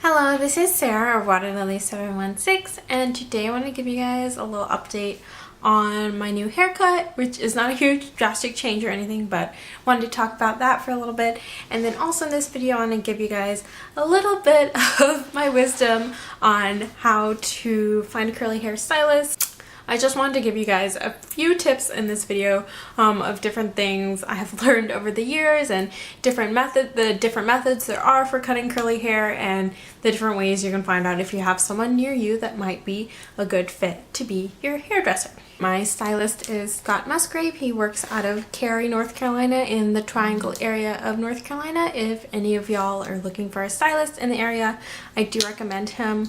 Hello, this is Sarah of Waterlily716, and today I want to give you guys a little update on my new haircut, which is not a huge drastic change or anything, but wanted to talk about that for a little bit. And then also in this video I want to give you guys a little bit of my wisdom on how to find a curly hair stylist. I just wanted to give you guys a few tips in this video of different things I have learned over the years and the different methods there are for cutting curly hair and the different ways you can find out if you have someone near you that might be a good fit to be your hairdresser. My stylist is Scott Musgrave. He works out of Cary, North Carolina in the Triangle area of North Carolina. If any of y'all are looking for a stylist in the area, I do recommend him.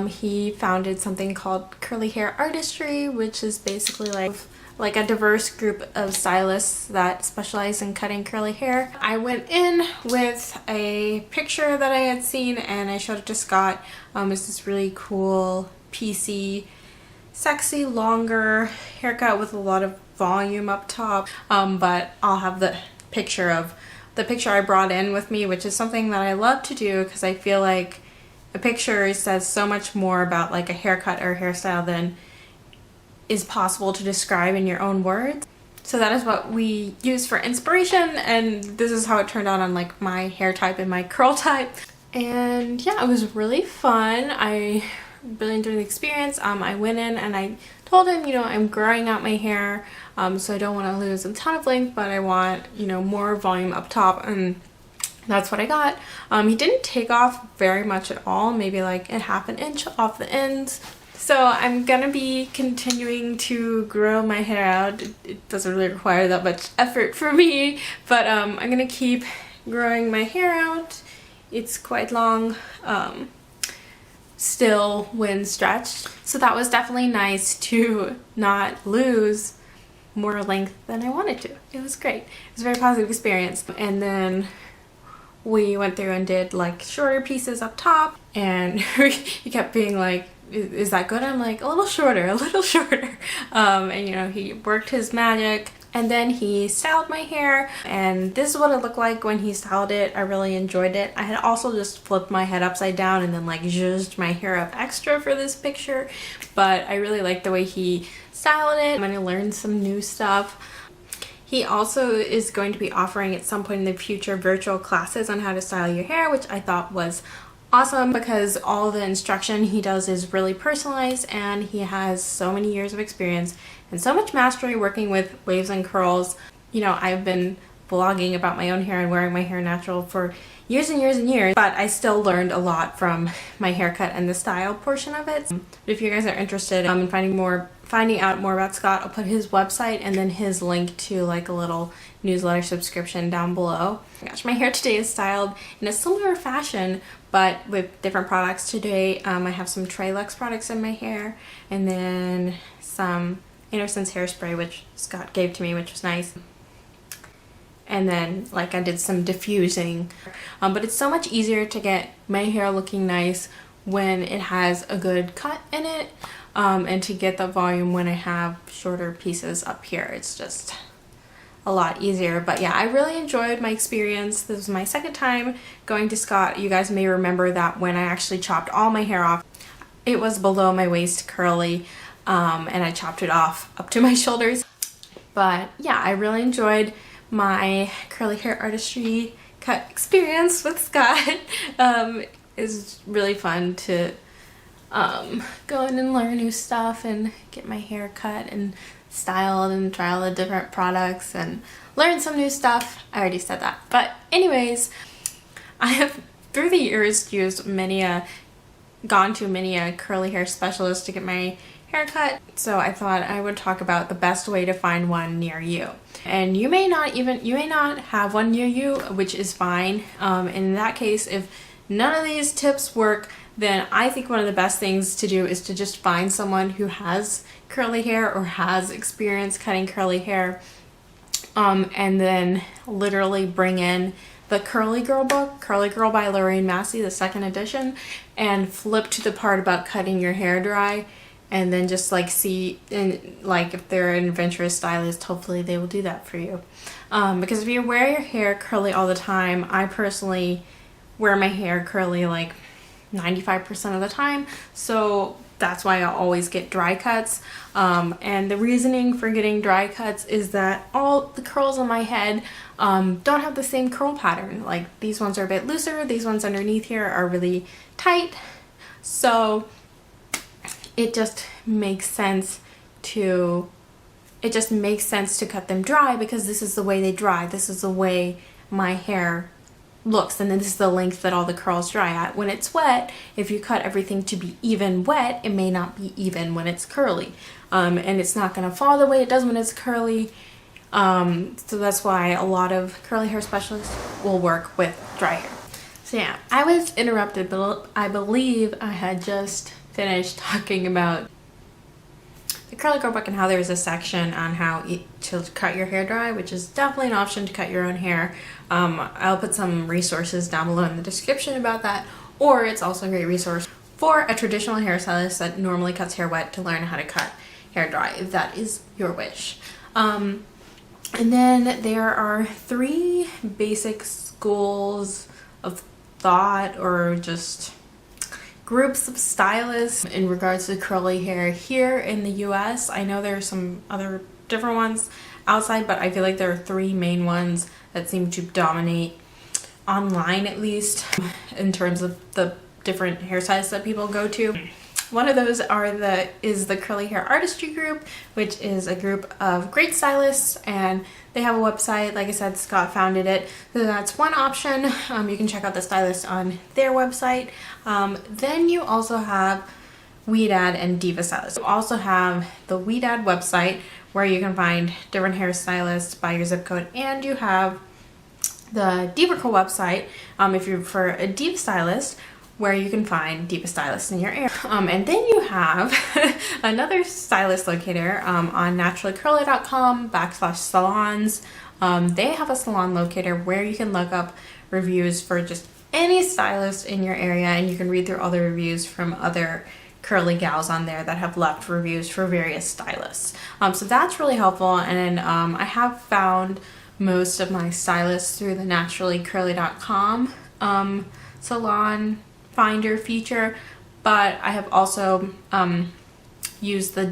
He founded something called Curly Hair Artistry, which is basically like a diverse group of stylists that specialize in cutting curly hair. I went in with a picture that I had seen and I showed it to Scott. It's this really cool, piecey, sexy, longer haircut with a lot of volume up top. But I'll have the picture I brought in with me, which is something that I love to do because I feel like a picture says so much more about like a haircut or a hairstyle than is possible to describe in your own words. So that is what we use for inspiration, and this is how it turned out on like my hair type and my curl type. And yeah, it was really fun. I really enjoyed the experience. I went in and I told him, I'm growing out my hair, so I don't want to lose a ton of length, but I want, more volume up top, and that's what I got. He didn't take off very much at all, maybe like a half an inch off the ends. So I'm gonna be continuing to grow my hair out. It doesn't really require that much effort for me, but I'm gonna keep growing my hair out. It's quite long, still when stretched. So that was definitely nice to not lose more length than I wanted to. It was great. It was a very positive experience. And then we went through and did like shorter pieces up top, and he kept being like, is that good? I'm like, a little shorter, a little shorter. And he worked his magic, and then he styled my hair, and this is what it looked like when he styled it. I really enjoyed it. I had also just flipped my head upside down and then like zhuzhed my hair up extra for this picture, but I really liked the way he styled it. I'm gonna learn some new stuff. He also is going to be offering at some point in the future virtual classes on how to style your hair, which I thought was awesome because all the instruction he does is really personalized, and he has so many years of experience and so much mastery working with waves and curls. I've been vlogging about my own hair and wearing my hair natural for years and years and years, but I still learned a lot from my haircut and the style portion of it. But if you guys are interested in finding out more about Scott, I'll put his website and then his link to like a little newsletter subscription down below. Gosh, my hair today is styled in a similar fashion but with different products today. I have some Trelux products in my hair, and then some Innocence hairspray which Scott gave to me, which was nice. And then like I did some diffusing, but it's so much easier to get my hair looking nice when it has a good cut in it, and to get the volume when I have shorter pieces up here. It's just a lot easier. But yeah, I really enjoyed my experience. This was my second time going to Scott. You guys may remember that when I actually chopped all my hair off, it was below my waist curly, and I chopped it off up to my shoulders. But yeah, I really enjoyed my curly hair artistry cut experience with Scott. It's really fun to go in and learn new stuff and get my hair cut and styled and try all the different products and learn some new stuff. I already said that. But anyways, I have through the years gone to many curly hair specialists to get my haircut, so I thought I would talk about the best way to find one near you. And you may not have one near you, which is fine. In that case, if none of these tips work, then I think one of the best things to do is to just find someone who has curly hair or has experience cutting curly hair, and then literally bring in the Curly Girl book, Curly Girl by Lorraine Massey, the second edition, and flip to the part about cutting your hair dry, and then just like see, and like if they're an adventurous stylist, hopefully they will do that for you. Because if you wear your hair curly all the time, I personally wear my hair curly like 95% of the time. So that's why I always get dry cuts. And the reasoning for getting dry cuts is that all the curls on my head don't have the same curl pattern. Like these ones are a bit looser, these ones underneath here are really tight. So it just makes sense to cut them dry, because this is the way they dry. This is the way my hair looks, and then this is the length that all the curls dry at. When it's wet, if you cut everything to be even wet, it may not be even when it's curly, and it's not going to fall the way it does when it's curly. So that's why a lot of curly hair specialists will work with dry hair. So yeah, I was interrupted, but I believe I had just finished talking about the curly girl book and how there's a section on how to cut your hair dry, which is definitely an option to cut your own hair. I'll put some resources down below in the description about that, or it's also a great resource for a traditional hairstylist that normally cuts hair wet to learn how to cut hair dry, if that is your wish. And then there are 3 basic schools of thought, or just groups of stylists in regards to curly hair here in the US. I know there are some other different ones outside, but I feel like there are 3 main ones that seem to dominate online, at least in terms of the different hairstylists that people go to. One of those is the Curly Hair Artistry group, which is a group of great stylists, and they have a website. Like I said, Scott founded it, so that's one option. You can check out the stylists on their website. Then you also have Ouidad and DevaStylist. You also have the Ouidad website, where you can find different hairstylists by your zip code, and you have the DevaCurl website, if you're for a DevaStylist, where you can find DevaStylist in your area. And then you have another stylist locator on naturallycurly.com/salons. They have a salon locator where you can look up reviews for just any stylist in your area, and you can read through all the reviews from other curly gals on there that have left reviews for various stylists. So that's really helpful. And I have found most of my stylists through the naturallycurly.com salon finder feature, but I have also used the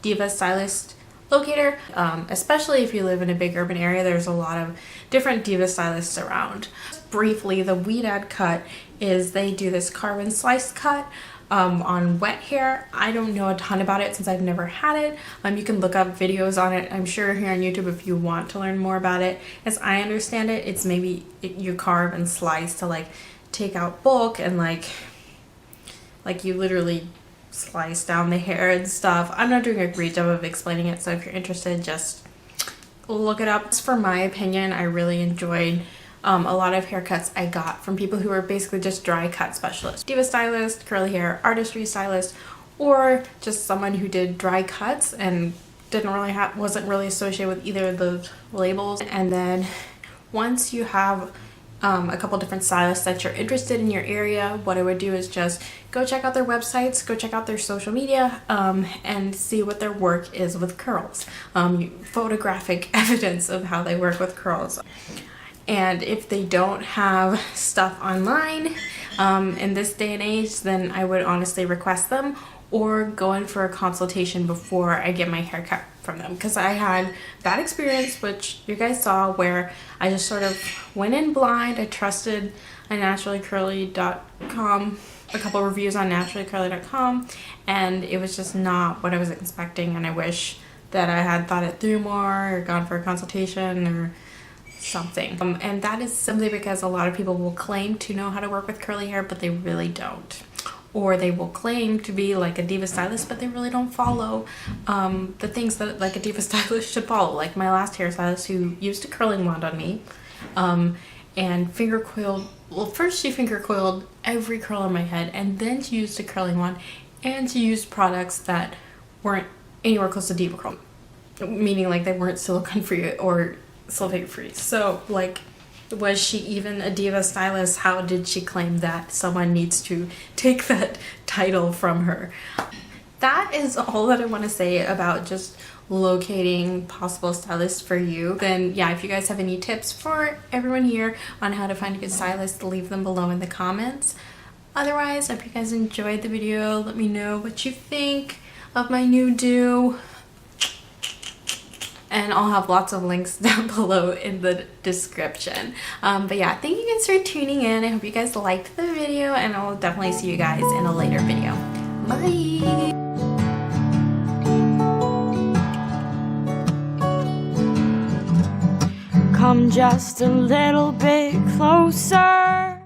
DevaStylist Locator, especially if you live in a big urban area. There's a lot of different DevaStylists around. Briefly, the Ouidad cut is they do this carbon slice cut on wet hair. I don't know a ton about it since I've never had it. You can look up videos on it, I'm sure, here on YouTube if you want to learn more about it. As I understand it, it's you carve and slice to like take out bulk, and like you literally slice down the hair and stuff. I'm not doing a great job of explaining it, so if you're interested, just look it up. For my opinion, I really enjoyed a lot of haircuts I got from people who are basically just dry cut specialists. DevaStylist, Curly Hair Artistry Stylist, or just someone who did dry cuts and wasn't really associated with either of those labels. And then once you have a couple different stylists that you're interested in your area, what I would do is just go check out their websites, go check out their social media, and see what their work is with curls. Photographic evidence of how they work with curls. And if they don't have stuff online in this day and age, then I would honestly request them or go in for a consultation before I get my hair cut from them, because I had that experience, which you guys saw, where I just sort of went in blind. I trusted a naturallycurly.com, a couple reviews on naturallycurly.com, and it was just not what I was expecting, and I wish that I had thought it through more or gone for a consultation or something. And that is simply because a lot of people will claim to know how to work with curly hair, but they really don't. Or they will claim to be like a DevaStylist, but they really don't follow the things that like a DevaStylist should follow. Like my last hairstylist, who used a curling wand on me and finger coiled. Well, first she finger coiled every curl on my head, and then she used a curling wand, and she used products that weren't anywhere close to DevaCurl, meaning like they weren't silicone free or sulfate free. So like, was she even a DevaStylist? How did she claim that? Someone needs to take that title from her. That is all that I want to say about just locating possible stylists for you. Then yeah, if you guys have any tips for everyone here on how to find a good stylist, leave them below in the comments. Otherwise, I hope you guys enjoyed the video. Let me know what you think of my new do. And I'll have lots of links down below in the description. But yeah, thank you guys for tuning in. I hope you guys liked the video, and I'll definitely see you guys in a later video. Bye! Come just a little bit closer.